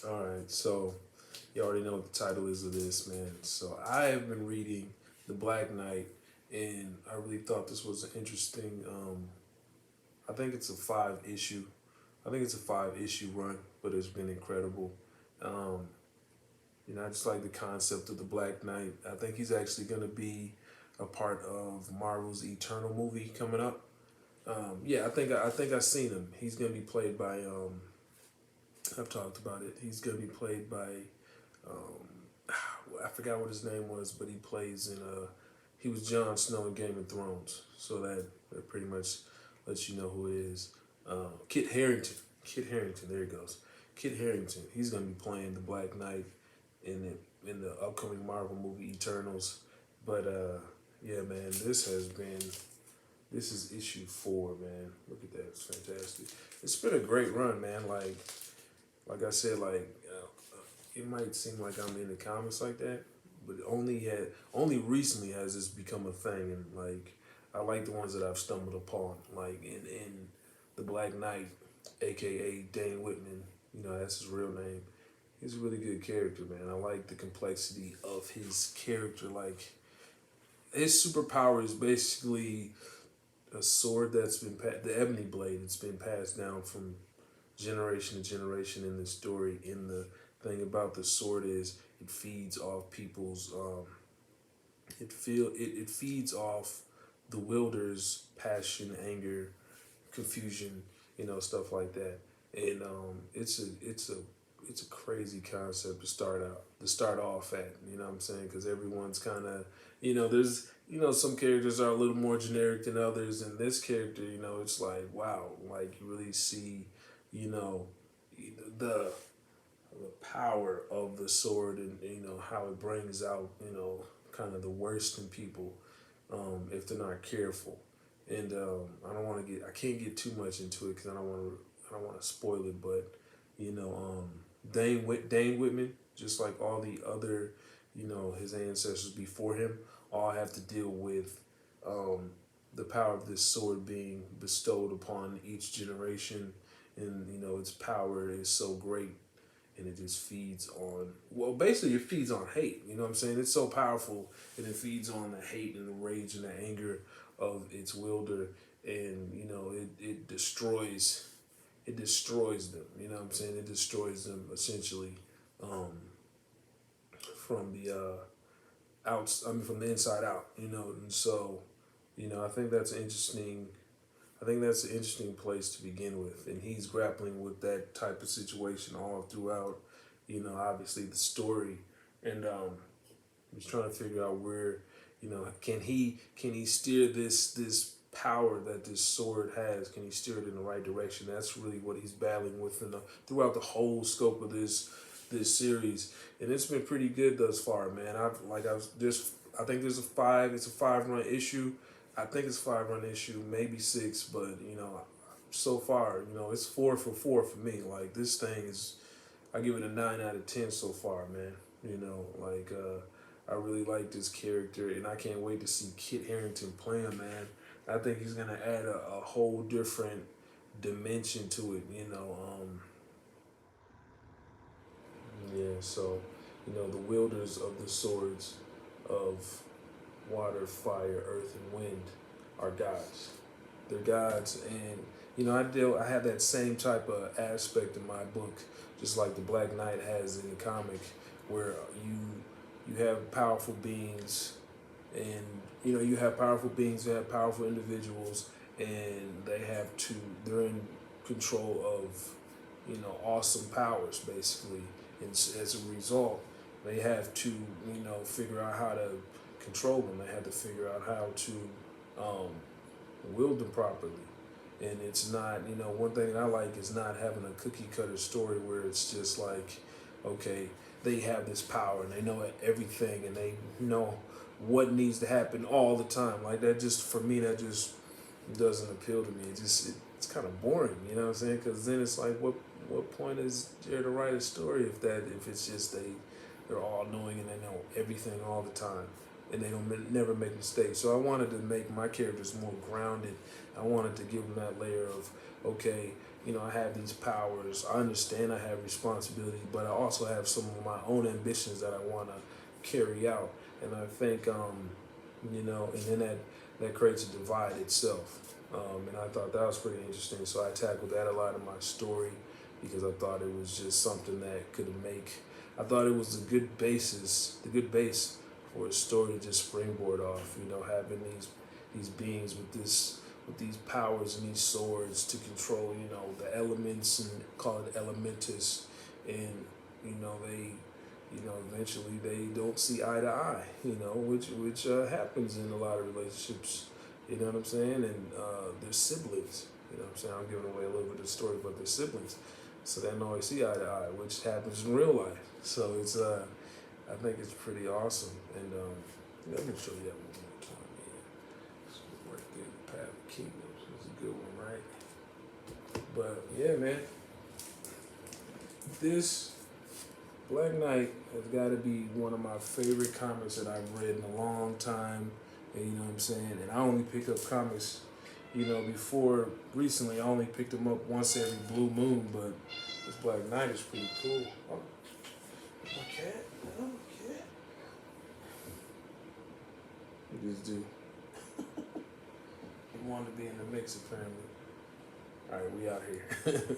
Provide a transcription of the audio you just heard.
All right, so you already know what the title is of this, man. So I have been reading The Black Knight, and I really thought this was an interesting. I think it's a five issue. I think it's a five-issue run, but it's been incredible. Um, I just like the concept of the Black Knight. I think he's actually going to be a part of Marvel's Eternal movie coming up. Yeah, I think I've seen him. He's going to be played by. I've talked about it. He's going to be played by. Um, I forgot what his name was, but he plays in. He was Jon Snow in Game of Thrones, so that pretty much lets you know who it is. Kit Harington. Kit Harington. There he goes. Kit Harington. He's going to be playing the Black Knight in the upcoming Marvel movie Eternals. But yeah, man, this is issue 4, man. Look at that, it's fantastic. It's been a great run, man. Like I said, it might seem like I'm in the comics like that, but only recently has this become a thing, and like I like the ones that I've stumbled upon, like in the Black Knight, aka Dane Whitman. That's his real name. He's a really good character, man. I like the complexity of his character. Like his superpower is basically a sword that's been the Ebony Blade. It's been passed down from generation to generation in the story. In the thing about the sword is it feeds off people's it feeds off the wielder's passion, anger, confusion, stuff like that. And it's a crazy concept to start off at. You know what I'm saying? Because everyone's kind of there's some characters are a little more generic than others, and this character, it's like wow, like you really see, you know, the the power of the sword, and how it brings out kind of the worst in people, if they're not careful. And I can't get too much into it because I don't want to spoil it. But you know, Dane Whitman, just like all the other, his ancestors before him, all have to deal with um, the power of this sword being bestowed upon each generation, and its power is so great, and it just feeds on, well, basically it feeds on hate. You know what I'm saying? It's so powerful, and it feeds on the hate and the rage and the anger of its wielder, and it destroys them. You know what I'm saying? It destroys them essentially, um, from the from the inside out. And so I think that's interesting. I think that's an interesting place to begin with, and he's grappling with that type of situation all throughout. Obviously the story, and he's trying to figure out where, can he steer this power that this sword has? Can he steer it in the right direction? That's really what he's battling with throughout the whole scope of this series, and it's been pretty good thus far, man. I think there's a five. It's a 5 run issue. I think it's 5 run issue, maybe 6, but so far, it's 4 for 4 for me. Like this thing is, I give it a 9 out of 10 so far, man. I really like this character, and I can't wait to see Kit Harington play him, man. I think he's gonna add a whole different dimension to it. Yeah. So, the wielders of the swords of water, fire, earth, and wind are gods. They're gods, and I have that same type of aspect in my book, just like the Black Knight has in the comic, where you have powerful beings, and you have powerful beings, you have powerful individuals, and they're in control of awesome powers basically, and as a result, they have to figure out how to control them. They have to figure out how to um, wield them properly. And it's not, one thing I like is not having a cookie cutter story where it's just like, okay, they have this power and they know everything and they know what needs to happen all the time. Like that, just for me, that just doesn't appeal to me. It's kind of boring, you know what I'm saying? Because then it's like, what point is there to write a story if it's just they're all knowing and they know everything all the time, and they don't never make mistakes. So I wanted to make my characters more grounded. I wanted to give them that layer of, okay, you know, I have these powers. I understand I have responsibility, but I also have some of my own ambitions that I want to carry out. And I think, you know, and then that creates a divide itself. And I thought that was pretty interesting. So I tackled that a lot in my story because I thought it was just something that could make. I thought it was the good base for a story to just springboard off. You know, having these beings with these powers and these swords to control, you know, the elements and call it elementus, and you know eventually they don't see eye to eye, you know, which happens in a lot of relationships. You know what I'm saying? And they're siblings. You know what I'm saying? I'm giving away a little bit of the story, but they're siblings, so they don't always see eye to eye, which happens in real life. So it's I think it's pretty awesome, and let me show you that one more time. Yeah, this was right there, the Path of Kingdoms. It's a good one, right? But yeah, man, this Black Knight has got to be one of my favorite comics that I've read in a long time. And you know what I'm saying? And I only pick up comics, you know, before recently I only picked them up once every blue moon, but this Black Knight is pretty cool. Oh, my cat? Oh, my cat. Look at this dude. He wanted to be in the mix apparently. Alright, we out here.